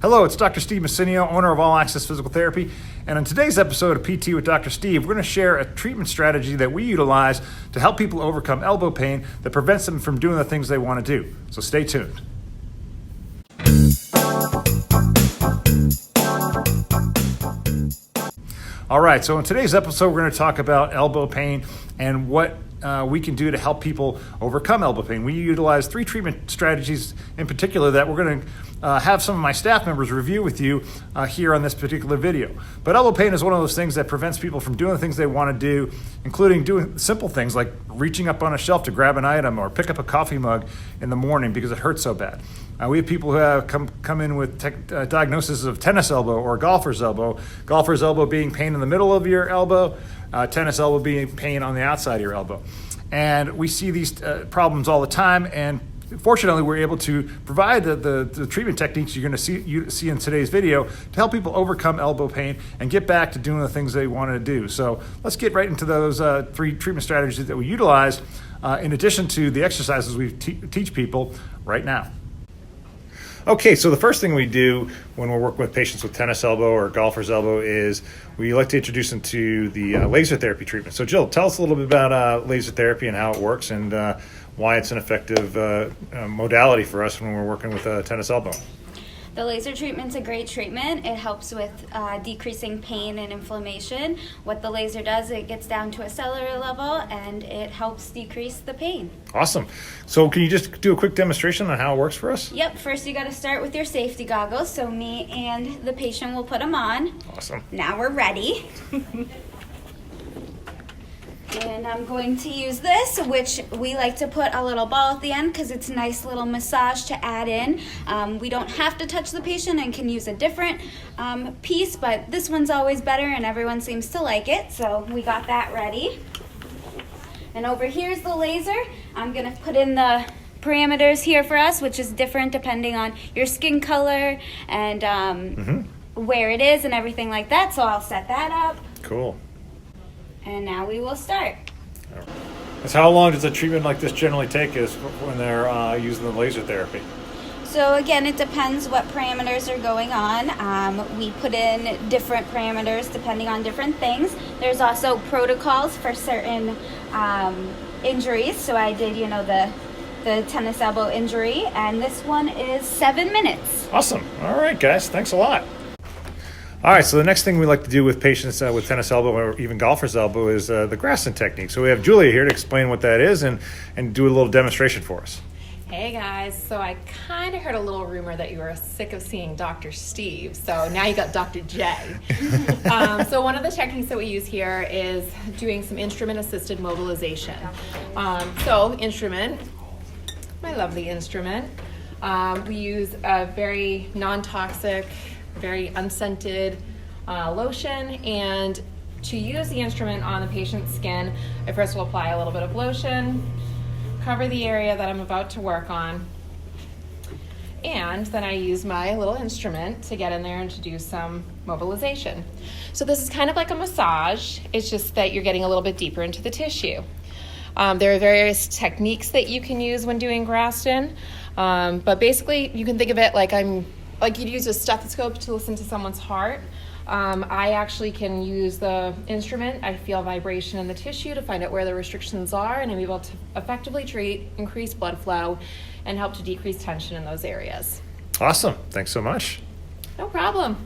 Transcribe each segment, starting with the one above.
Hello, it's Dr. Steve Messinio, owner of All Access Physical Therapy, and in today's episode of PT with Dr. Steve, we're going to share a treatment strategy that we utilize to help people overcome elbow pain that prevents them from doing the things they want to do. So stay tuned. All right, so in today's episode, we're going to talk about elbow pain and what we can do to help people overcome elbow pain. We utilize 3 treatment strategies in particular that we're going to have some of my staff members review with you here on this particular video. But elbow pain is one of those things that prevents people from doing the things they want to do, including doing simple things like reaching up on a shelf to grab an item or pick up a coffee mug in the morning because it hurts so bad. We have people who have come in with diagnoses of tennis elbow or golfer's elbow being pain in the middle of your elbow, tennis elbow being pain on the outside of your elbow. And we see these problems all the time, and fortunately we're able to provide the treatment techniques you're going to see in today's video to help people overcome elbow pain and get back to doing the things they want to do. So let's get right into those 3 treatment strategies that we utilize in addition to the exercises we teach people right now. Okay, so the first thing we do when we're working with patients with tennis elbow or golfer's elbow is we like to introduce them to the laser therapy treatment. So Jill, tell us a little bit about laser therapy and how it works and why it's an effective modality for us when we're working with tennis elbow. The laser treatment's a great treatment. It helps with decreasing pain and inflammation. What the laser does, it gets down to a cellular level and it helps decrease the pain. Awesome. So can you just do a quick demonstration on how it works for us? Yep. First you got to start with your safety goggles. So me and the patient will put them on. Awesome. Now we're ready. And I'm going to use this, which we like to put a little ball at the end because it's a nice little massage to add in. We don't have to touch the patient and can use a different piece, but this one's always better and everyone seems to like it. So we got that ready. And over here's the laser. I'm going to put in the parameters here for us, which is different depending on your skin color and where it is and everything like that. So I'll set that up. Cool. And now we will start. So how long does a treatment like this generally take us when they're using the laser therapy? So again, it depends what parameters are going on. We put in different parameters depending on different things. There's also protocols for certain injuries. So I did, the tennis elbow injury, and this one is 7 minutes. Awesome. All right, guys. Thanks a lot. All right, so the next thing we like to do with patients with tennis elbow or even golfer's elbow is the Graston technique. So we have Julia here to explain what that is and do a little demonstration for us. Hey guys, so I kind of heard a little rumor that you were sick of seeing Dr. Steve, so now you got Dr. J. So one of the techniques that we use here is doing some instrument-assisted mobilization. Instrument, my lovely instrument. We use a very non-toxic, very unscented lotion, and to use the instrument on the patient's skin, I first will apply a little bit of lotion, cover the area that I'm about to work on, and then I use my little instrument to get in there and to do some mobilization. So this is kind of like a massage, it's just that you're getting a little bit deeper into the tissue. There are various techniques that you can use when doing Graston, but basically you can think of it like you'd use a stethoscope to listen to someone's heart. I actually can use the instrument. I feel vibration in the tissue to find out where the restrictions are, and I'm able to effectively treat, increase blood flow, and help to decrease tension in those areas. Awesome. Thanks so much. No problem.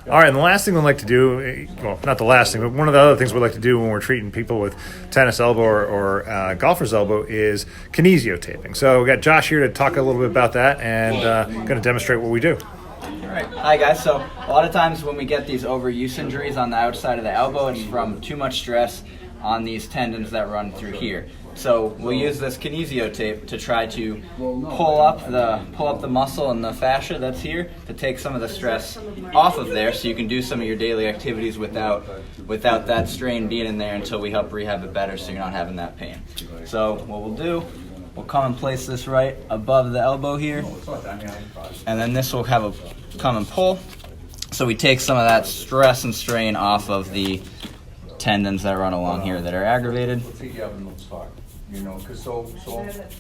All right, and the last thing we'd like to do, well, not the last thing, but one of the other things we like to do when we're treating people with tennis elbow or golfer's elbow is kinesiotaping. So we got Josh here to talk a little bit about that and going to demonstrate what we do. All right. Hi, guys. So a lot of times when we get these overuse injuries on the outside of the elbow, it's from too much stress on these tendons that run through here. So we'll use this kinesiotape to try to pull up the muscle and the fascia that's here to take some of the stress off of there, so you can do some of your daily activities without that strain being in there until we help rehab it better, so you're not having that pain. So what we'll do, we'll come and place this right above the elbow here, and then this will have a come and pull, so we take some of that stress and strain off of the tendons that run along here that are aggravated. you know, because so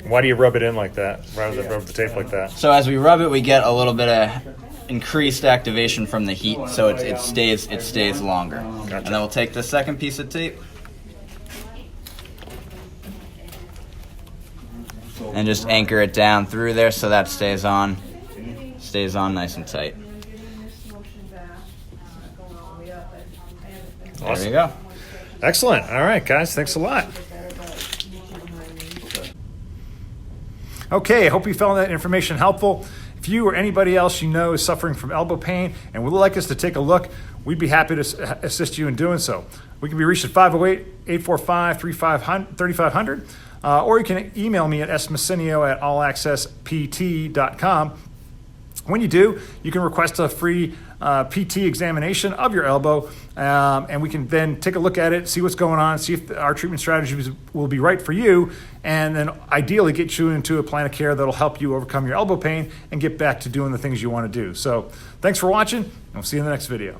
Why do you rub it in like that rather than rub the tape like that? So as we rub it, we get a little bit of increased activation from the heat, so it stays longer. Gotcha. And then we'll take the second piece of tape and just anchor it down through there so that stays on nice and tight. Awesome. There you go. Excellent. All right, guys. Thanks a lot. Okay, I hope you found that information helpful. If you or anybody else you know is suffering from elbow pain and would like us to take a look, we'd be happy to assist you in doing so. We can be reached at 508-845-3500, or you can email me at smassinio@allaccesspt.com. When you do, you can request a free PT examination of your elbow, and we can then take a look at it, see what's going on, see if our treatment strategies will be right for you, and then ideally get you into a plan of care that'll help you overcome your elbow pain and get back to doing the things you want to do. So thanks for watching, and we'll see you in the next video.